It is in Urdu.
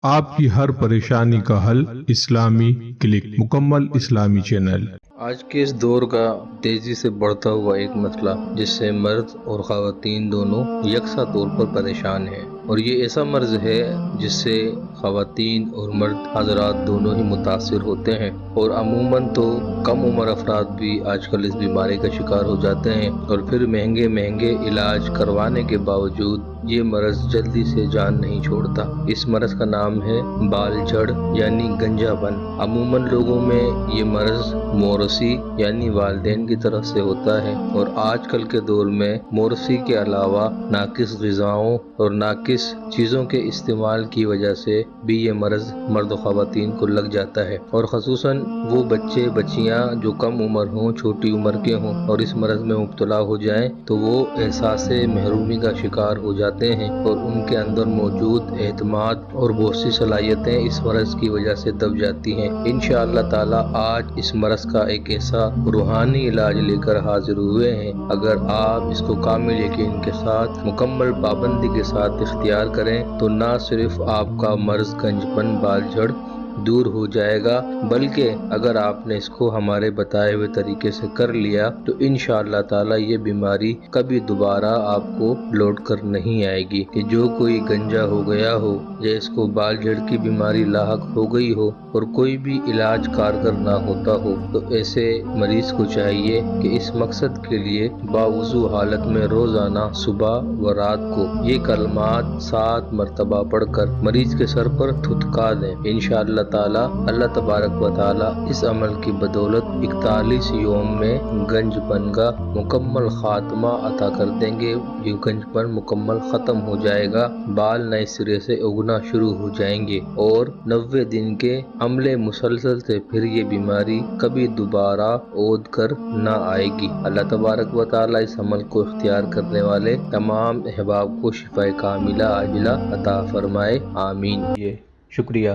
آپ کی ہر پریشانی کا حل اسلامی کلک، مکمل اسلامی چینل۔ آج کے اس دور کا تیزی سے بڑھتا ہوا ایک مسئلہ جس سے مرد اور خواتین دونوں یکساں طور پر پریشان ہیں، اور یہ ایسا مرض ہے جس سے خواتین اور مرد حضرات دونوں ہی متاثر ہوتے ہیں، اور عموماً تو کم عمر افراد بھی آج کل اس بیماری کا شکار ہو جاتے ہیں، اور پھر مہنگے علاج کروانے کے باوجود یہ مرض جلدی سے جان نہیں چھوڑتا۔ اس مرض کا نام ہے بال جھڑ یعنی گنجا پن۔ عموماً لوگوں میں یہ مرض موروثی یعنی والدین کی طرف سے ہوتا ہے، اور آج کل کے دور میں موروثی کے علاوہ ناقص غذاؤں اور ناقص چیزوں کے استعمال کی وجہ سے بھی یہ مرض مرد و خواتین کو لگ جاتا ہے، اور خصوصاً وہ بچے بچیاں جو کم عمر ہوں، چھوٹی عمر کے ہوں اور اس مرض میں مبتلا ہو جائیں تو وہ احساس محرومی کا شکار ہو جاتے ہیں، اور ان کے اندر موجود اعتماد اور بہت سی صلاحیتیں اس مرض کی وجہ سے دب جاتی ہیں۔ انشاءاللہ تعالی آج اس مرض کا ایک ایسا روحانی علاج لے کر حاضر ہوئے ہیں، اگر آپ اس کو کامل یقین کے ساتھ مکمل پابندی کے ساتھ اختیار کریں تو نہ صرف آپ کا مرض گنج پن بال جھڑ دور ہو جائے گا، بلکہ اگر آپ نے اس کو ہمارے بتائے ہوئے طریقے سے کر لیا تو انشاءاللہ تعالی یہ بیماری کبھی دوبارہ آپ کو لوٹ کر نہیں آئے گی۔ کہ جو کوئی گنجا ہو گیا ہو یا اس کو بال جھڑ کی بیماری لاحق ہو گئی ہو اور کوئی بھی علاج کارگر نہ ہوتا ہو تو ایسے مریض کو چاہیے کہ اس مقصد کے لیے باوضو حالت میں روزانہ صبح و رات کو یہ کلمات 7 مرتبہ پڑھ کر مریض کے سر پر تھتکا دیں۔ انشاءاللہ تعالی اللہ تبارک و تعالی اس عمل کی بدولت 41 یوم میں گنج پن کا مکمل خاتمہ عطا کر دیں گے۔ یہ گنج پن مکمل ختم ہو جائے گا، بال نئے سرے سے اگنا شروع ہو جائیں گے، اور 90 دن کے عمل مسلسل سے پھر یہ بیماری کبھی دوبارہ عود کر نہ آئے گی۔ اللہ تبارک و تعالی اس عمل کو اختیار کرنے والے تمام احباب کو شفا کاملہ عاجلہ عطا فرمائے، آمین۔ شکریہ۔